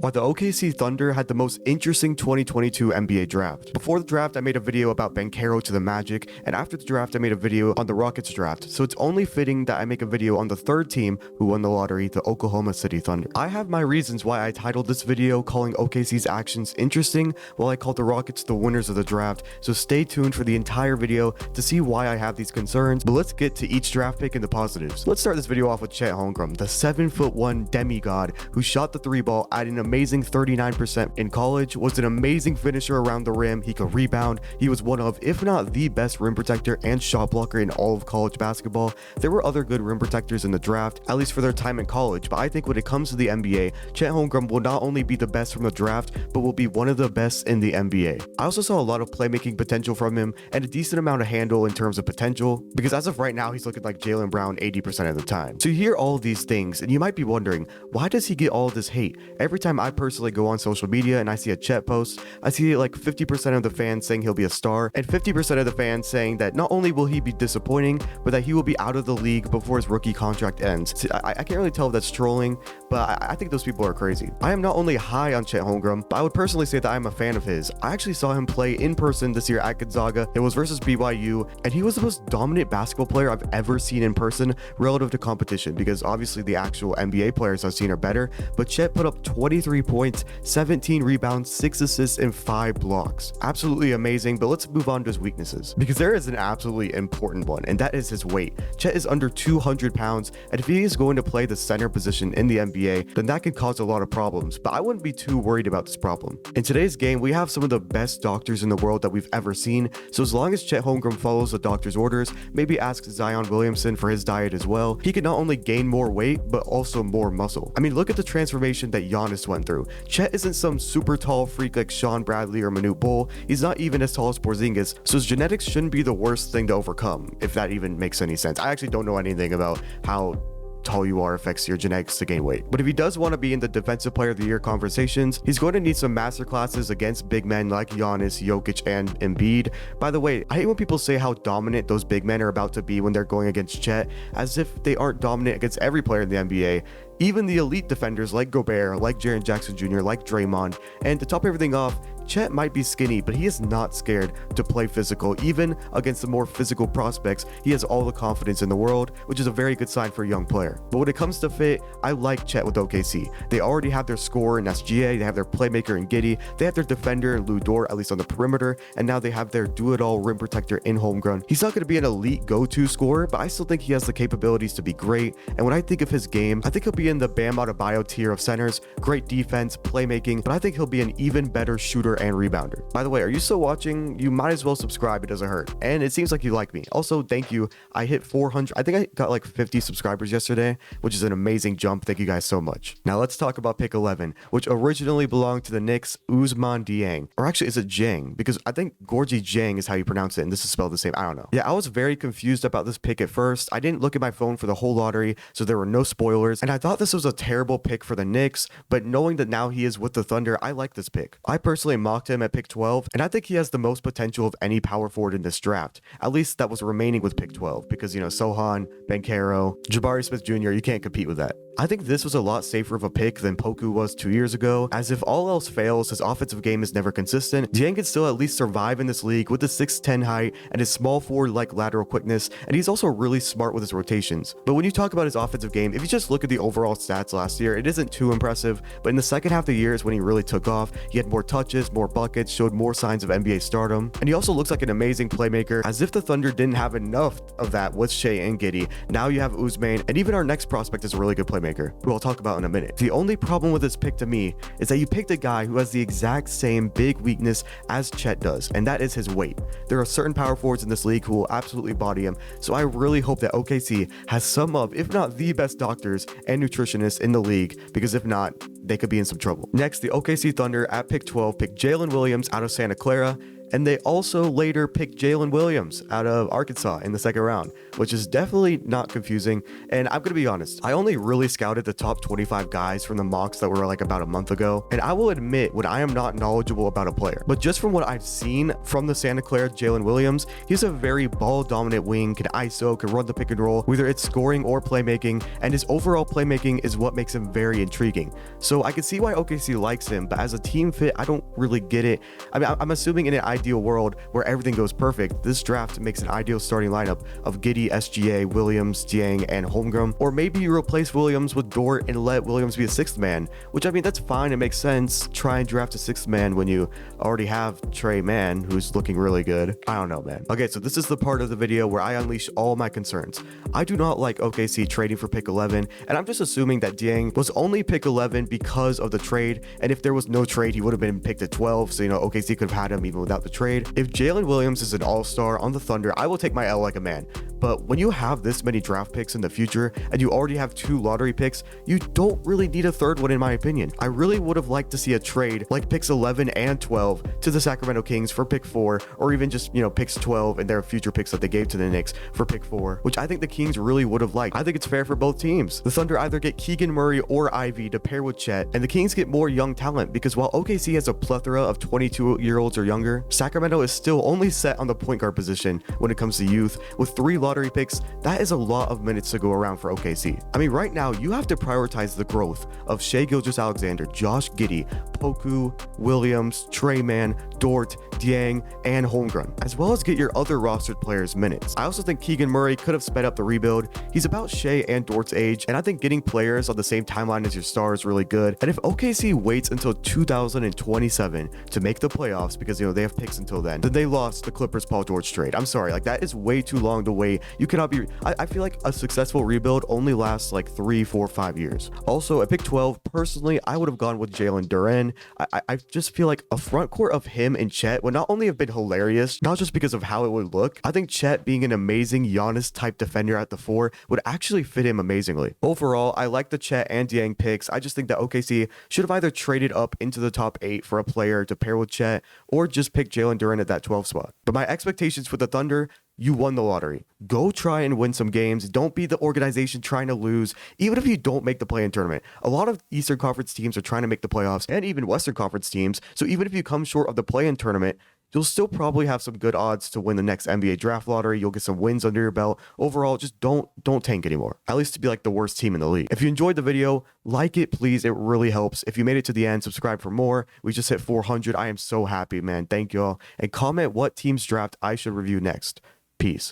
why the OKC Thunder had the most interesting 2022 NBA draft. Before the draft, I made a video about Banchero to the Magic, and after the draft, I made a video on the Rockets draft, so it's only fitting that I make a video on the third team who won the lottery, the Oklahoma City Thunder. I have my reasons why I titled this video calling OKC's actions interesting, while I called the Rockets the winners of the draft, so stay tuned for the entire video to see why I have these concerns. But let's get to each draft pick and the positives. Let's start this video off with Chet Holmgren, the 7'1" demigod who shot the three ball at an amazing 39% in college, was an amazing finisher around the rim, he could rebound, he was one of, if not the best rim protector and shot blocker in all of college basketball. There were other good rim protectors in the draft, at least for their time in college, but I think when it comes to the NBA, Chet Holmgren will not only be the best from the draft, but will be one of the best in the NBA. I also saw a lot of playmaking potential from him and a decent amount of handle in terms of potential, because as of right now, he's looking like Jalen Brown 80% of the time. So you hear all of these things, and you might be wondering, why does he get all this hate? Every time I personally go on social media and I see a Chet post, I see like 50% of the fans saying he'll be a star, and 50% of the fans saying that not only will he be disappointing, but that he will be out of the league before his rookie contract ends. See, I can't really tell if that's trolling, but I think those people are crazy. I am not only high on Chet Holmgren, but I would personally say that I'm a fan of his. I actually saw him play in person this year at Gonzaga. It was versus BYU, and he was the most dominant basketball player I've ever seen in person relative to competition, because obviously the actual NBA players I've seen are better, but Chet put up 23 points, 17 rebounds, 6 assists, and 5 blocks. Absolutely amazing, but let's move on to his weaknesses, because there is an absolutely important one, and that is his weight. Chet is under 200 pounds, and if he is going to play the center position in the NBA, then that can cause a lot of problems, but I wouldn't be too worried about this problem. In today's game, we have some of the best doctors in the world that we've ever seen, so as long as Chet Holmgren follows the doctor's orders, maybe ask Zion Williamson for his diet as well, he can not only gain more weight, but also more muscle. I mean, look at the transformation that Giannis went through. Chet isn't some super tall freak like Sean Bradley or Manute Bol. He's not even as tall as Porzingis, so his genetics shouldn't be the worst thing to overcome, if that even makes any sense. I actually don't know anything about how tall you are affects your genetics to gain weight. But if he does want to be in the defensive player of the year conversations, he's going to need some master classes against big men like Giannis, Jokic, and Embiid. By the way, I hate when people say how dominant those big men are about to be when they're going against Chet, as if they aren't dominant against every player in the NBA. Even the elite defenders like Gobert, like Jaren Jackson Jr., like Draymond. And to top everything off, Chet might be skinny, but he is not scared to play physical. Even against the more physical prospects, he has all the confidence in the world, which is a very good sign for a young player. But when it comes to fit, I like Chet with OKC. They already have their scorer in SGA, they have their playmaker in Giddey, they have their defender in Lu Dort, at least on the perimeter, and now they have their do-it-all rim protector in Homegrown. He's not going to be an elite go-to scorer, but I still think he has the capabilities to be great, and when I think of his game, I think he'll be in the Bam Adebayo tier of centers, great defense, playmaking, but I think he'll be an even better shooter and rebounder. By the way, are you still watching? You might as well subscribe, it doesn't hurt. And it seems like you like me. Also, thank you. I hit 400, I think I got like 50 subscribers yesterday, which is an amazing jump. Thank you guys so much. Now let's talk about pick 11, which originally belonged to the Knicks, Ousmane Dieng. Or actually, is it Jang? Because I think Gorgie Jang is how you pronounce it, and this is spelled the same. I don't know. Yeah, I was very confused about this pick at first. I didn't look at my phone for the whole lottery, so there were no spoilers, and I thought this was a terrible pick for the Knicks, but knowing that now he is with the Thunder, I like this pick. I personally mocked him at pick 12, and I think he has the most potential of any power forward in this draft. At least that was remaining with pick 12, because, you know, Sohan, Banchero, Jabari Smith Jr., you can't compete with that. I think this was a lot safer of a pick than Poku was 2 years ago, as if all else fails, his offensive game is never consistent. Dieng can still at least survive in this league with his 6'10 height and his small forward-like lateral quickness, and he's also really smart with his rotations. But when you talk about his offensive game, if you just look at the overall stats last year, it isn't too impressive, but in the second half of the year is when he really took off. He had more touches, more buckets, showed more signs of NBA stardom, and he also looks like an amazing playmaker, as if the Thunder didn't have enough of that with Shea and Giddey. Now you have Ousmane, and even our next prospect is a really good playmaker, who I'll talk about in a minute. The only problem with this pick to me is that you picked a guy who has the exact same big weakness as Chet does, and that is his weight. There are certain power forwards in this league who will absolutely body him, so I really hope that OKC has some of, if not the best doctors and nutritionists in the league, because if not, they could be in some trouble. Next, the OKC Thunder at pick 12 picked Jalen Williams out of Santa Clara. And they also later picked Jalen Williams out of Arkansas in the second round, which is definitely not confusing. And I'm gonna be honest, I only really scouted the top 25 guys from the mocks that were like about a month ago. And I will admit when I am not knowledgeable about a player, but just from what I've seen from the Santa Clara Jalen Williams, he's a very ball dominant wing, can ISO, can run the pick and roll, whether it's scoring or playmaking, and his overall playmaking is what makes him very intriguing. So I can see why OKC likes him, but as a team fit, I don't really get it. I mean, I'm assuming in an ideal world where everything goes perfect, this draft makes an ideal starting lineup of Giddey, SGA, Williams, Dieng, and Homegrown. Or maybe you replace Williams with Dort and let Williams be a sixth man, which I mean, that's fine. It makes sense. Try and draft a sixth man when you already have Trey Mann, who's looking really good. I don't know, man. Okay, so this is the part of the video where I unleash all my concerns. I do not like OKC trading for pick 11, and I'm just assuming that Dieng was only pick 11 because of the trade, and if there was no trade, he would have been picked at 12, so you know, OKC could have had him even without the trade. If Jalen Williams is an all-star on the Thunder, I will take my L like a man. But when you have this many draft picks in the future and you already have 2 lottery picks, you don't really need a third one in my opinion. I really would have liked to see a trade like picks 11 and 12 to the Sacramento Kings for pick 4, or even just, you know, picks 12 and their future picks that they gave to the Knicks for pick 4, which I think the Kings really would have liked. I think it's fair for both teams. The Thunder either get Keegan Murray or Ivy to pair with Chet, and the Kings get more young talent, because while OKC has a plethora of 22-year-olds or younger, Sacramento is still only set on the point guard position when it comes to youth. With 3 lottery picks, that is a lot of minutes to go around for OKC. I mean, right now, you have to prioritize the growth of Shai Gilgeous-Alexander, Josh Giddey, Poku, Williams, Trey Mann, Dort, Dieng, and Homegrown, as well as get your other rostered players minutes. I also think Keegan Murray could have sped up the rebuild. He's about Shai and Dort's age, and I think getting players on the same timeline as your star is really good. And if OKC waits until 2027 to make the playoffs, because you know they have picks until then they lost the Clippers Paul George trade. I'm sorry, like that is way too long to wait. You cannot be, I feel like a successful rebuild only lasts like 3, 4, 5 years. Also at pick 12, personally, I would have gone with Jalen Duren. I just feel like a front court of him and Chet would not only have been hilarious, not just because of how it would look, I think Chet being an amazing Giannis type defender at the 4 would actually fit him amazingly. Overall, I like the Chet and Dieng picks. I just think that OKC should have either traded up into the top 8 for a player to pair with Chet, or just pick Jalen Duren at that 12 spot. But my expectations for the Thunder: you won the lottery. Go try and win some games. Don't be the organization trying to lose, even if you don't make the play-in tournament. A lot of Eastern Conference teams are trying to make the playoffs, and even Western Conference teams. So even if you come short of the play-in tournament, you'll still probably have some good odds to win the next NBA draft lottery. You'll get some wins under your belt. Overall, just don't tank anymore. At least to be like the worst team in the league. If you enjoyed the video, like it, please. It really helps. If you made it to the end, subscribe for more. We just hit 400. I am so happy, man. Thank y'all. And comment what team's draft I should review next. Peace.